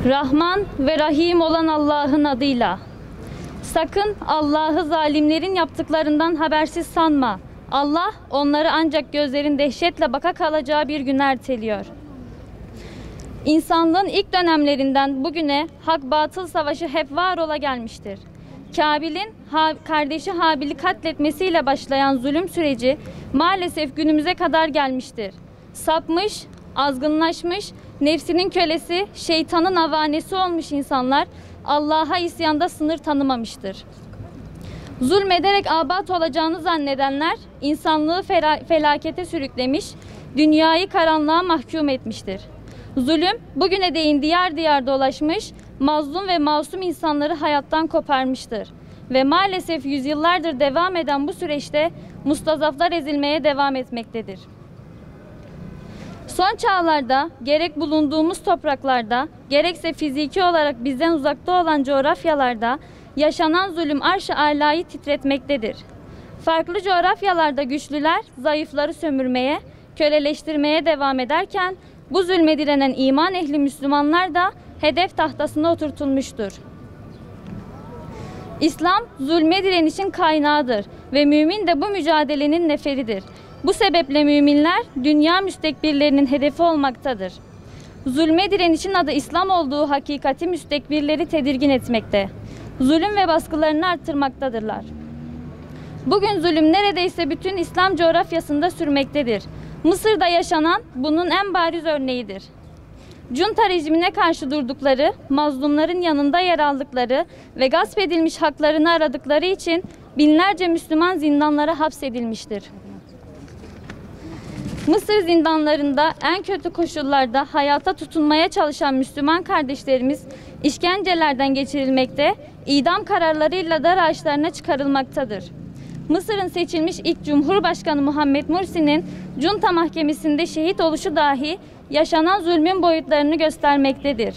Rahman ve Rahim olan Allah'ın adıyla. Sakın Allah'ı zalimlerin yaptıklarından habersiz sanma. Allah onları ancak gözlerin dehşetle baka kalacağı bir gün erteliyor. İnsanlığın ilk dönemlerinden bugüne hak-batıl savaşı hep var ola gelmiştir. Kabil'in kardeşi Habil'i katletmesiyle başlayan zulüm süreci maalesef günümüze kadar gelmiştir. Sapmış, azgınlaşmış, nefsinin kölesi, şeytanın avanesi olmuş insanlar Allah'a isyanda sınır tanımamıştır. Zulmederek abat olacağını zannedenler insanlığı felakete sürüklemiş, dünyayı karanlığa mahkum etmiştir. Zulüm bugüne değin diyar diyar dolaşmış, mazlum ve masum insanları hayattan koparmıştır. Ve maalesef yüzyıllardır devam eden bu süreçte mustazaflar ezilmeye devam etmektedir. Son çağlarda gerek bulunduğumuz topraklarda, gerekse fiziki olarak bizden uzakta olan coğrafyalarda yaşanan zulüm arş-ı alayı titretmektedir. Farklı coğrafyalarda güçlüler zayıfları sömürmeye, köleleştirmeye devam ederken bu zulme direnen iman ehli Müslümanlar da hedef tahtasına oturtulmuştur. İslam zulme direnişin kaynağıdır ve mümin de bu mücadelenin neferidir. Bu sebeple müminler dünya müstekbirlerinin hedefi olmaktadır. Zulme direnişin adı İslam olduğu hakikati müstekbirleri tedirgin etmekte. Zulüm ve baskılarını arttırmaktadırlar. Bugün zulüm neredeyse bütün İslam coğrafyasında sürmektedir. Mısır'da yaşanan bunun en bariz örneğidir. Junta rejimine karşı durdukları, mazlumların yanında yer aldıkları ve gasp edilmiş haklarını aradıkları için binlerce Müslüman zindanlara hapsedilmiştir. Mısır zindanlarında en kötü koşullarda hayata tutunmaya çalışan Müslüman kardeşlerimiz işkencelerden geçirilmekte, idam kararlarıyla dar ağaçlarına çıkarılmaktadır. Mısır'ın seçilmiş ilk Cumhurbaşkanı Muhammed Mursi'nin Junta Mahkemesi'nde şehit oluşu dahi yaşanan zulmün boyutlarını göstermektedir.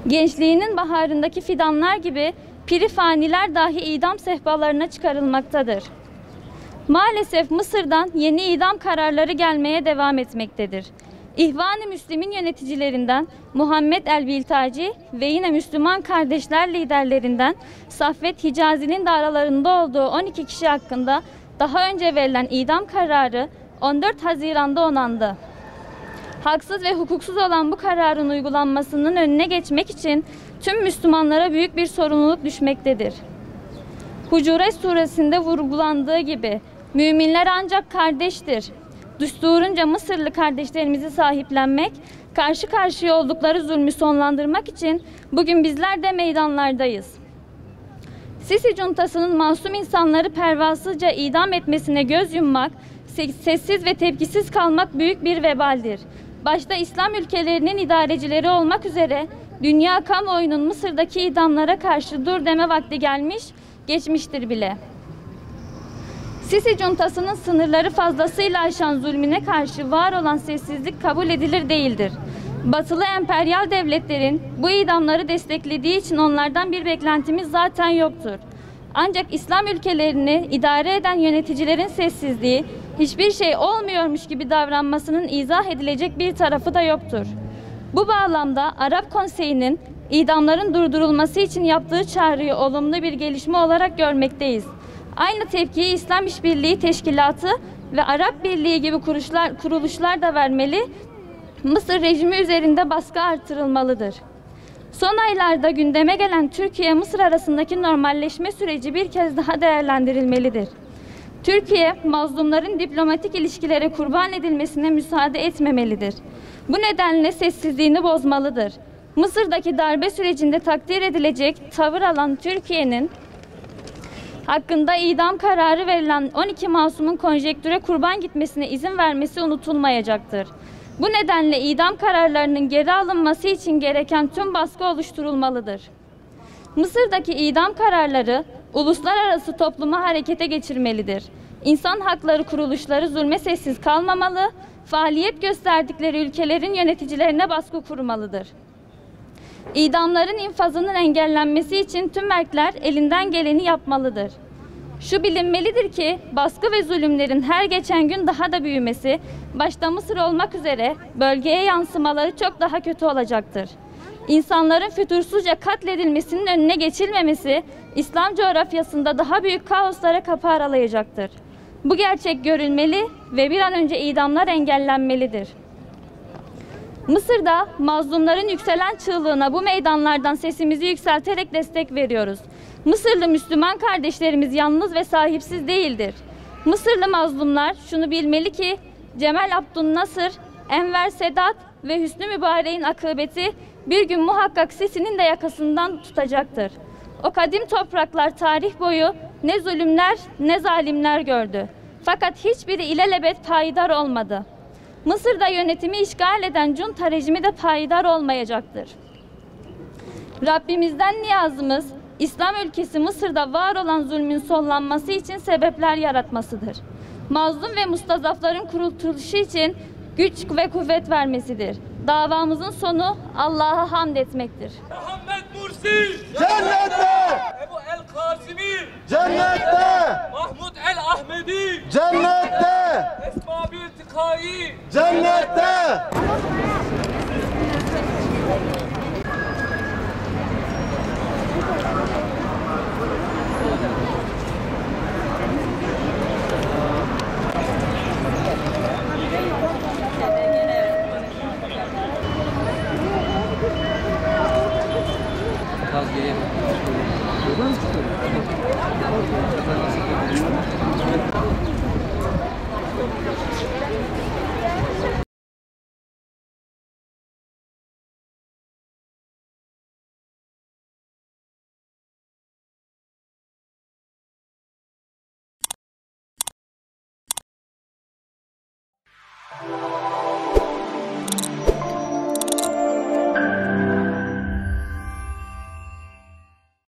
Gençliğinin baharındaki fidanlar gibi piri faniler dahi idam sehpalarına çıkarılmaktadır. Maalesef Mısır'dan yeni idam kararları gelmeye devam etmektedir. İhvan-ı Müslim'in yöneticilerinden Muhammed el-Biltaci ve yine Müslüman kardeşler liderlerinden Saffet Hicazi'nin de aralarında olduğu 12 kişi hakkında daha önce verilen idam kararı 14 Haziran'da onandı. Haksız ve hukuksuz olan bu kararın uygulanmasının önüne geçmek için tüm Müslümanlara büyük bir sorumluluk düşmektedir. Hucuret suresinde vurgulandığı gibi müminler ancak kardeştir. Düsturunca Mısırlı kardeşlerimizi sahiplenmek, karşı karşıya oldukları zulmü sonlandırmak için bugün bizler de meydanlardayız. Sisi Cuntası'nın masum insanları pervasızca idam etmesine göz yummak, sessiz ve tepkisiz kalmak büyük bir vebaldir. Başta İslam ülkelerinin idarecileri olmak üzere dünya kamuoyunun Mısır'daki idamlara karşı dur deme vakti gelmiş, geçmiştir bile. Sisi Cuntası'nın sınırları fazlasıyla aşan zulmüne karşı var olan sessizlik kabul edilir değildir. Batılı emperyal devletlerin bu idamları desteklediği için onlardan bir beklentimiz zaten yoktur. Ancak İslam ülkelerini idare eden yöneticilerin sessizliği, hiçbir şey olmuyormuş gibi davranmasının izah edilecek bir tarafı da yoktur. Bu bağlamda Arap Konseyi'nin idamların durdurulması için yaptığı çağrıyı olumlu bir gelişme olarak görmekteyiz. Aynı tepkiyi İslam İşbirliği Teşkilatı ve Arap Birliği gibi kuruluşlar da vermeli, Mısır rejimi üzerinde baskı artırılmalıdır. Son aylarda gündeme gelen Türkiye-Mısır arasındaki normalleşme süreci bir kez daha değerlendirilmelidir. Türkiye, mazlumların diplomatik ilişkilere kurban edilmesine müsaade etmemelidir. Bu nedenle sessizliğini bozmalıdır. Mısır'daki darbe sürecinde takdir edilecek tavır alan Türkiye'nin hakkında idam kararı verilen 12 masumun konjektüre kurban gitmesine izin vermesi unutulmayacaktır. Bu nedenle idam kararlarının geri alınması için gereken tüm baskı oluşturulmalıdır. Mısır'daki idam kararları uluslararası toplumu harekete geçirmelidir. İnsan hakları kuruluşları zulme sessiz kalmamalı, faaliyet gösterdikleri ülkelerin yöneticilerine baskı kurmalıdır. İdamların infazının engellenmesi için tüm erkler elinden geleni yapmalıdır. Şu bilinmelidir ki baskı ve zulümlerin her geçen gün daha da büyümesi, başta Mısır olmak üzere bölgeye yansımaları çok daha kötü olacaktır. İnsanların fütursuzca katledilmesinin önüne geçilmemesi, İslam coğrafyasında daha büyük kaoslara kapı aralayacaktır. Bu gerçek görülmeli ve bir an önce idamlar engellenmelidir. Mısır'da mazlumların yükselen çığlığına bu meydanlardan sesimizi yükselterek destek veriyoruz. Mısırlı Müslüman kardeşlerimiz yalnız ve sahipsiz değildir. Mısırlı mazlumlar şunu bilmeli ki Cemal Abdülnasır, Enver Sedat ve Hüsnü Mübarek'in akıbeti bir gün muhakkak Sisi'nin de yakasından tutacaktır. O kadim topraklar tarih boyu ne zulümler ne zalimler gördü. Fakat hiçbiri ilelebet payidar olmadı. Mısır'da yönetimi işgal eden junta rejimi de payidar olmayacaktır. Rabbimizden niyazımız, İslam ülkesi Mısır'da var olan zulmün sonlanması için sebepler yaratmasıdır. Mazlum ve mustazafların kurtuluşu için güç ve kuvvet vermesidir. Davamızın sonu Allah'a hamd etmektir. Muhammed Mursi Cennette! Ebu El Kasimi Cennette! Mahmud El Ahmedi Cennette! Esma Bil Tikai Cennette! Az geriye. Buradan mı çıkıyor?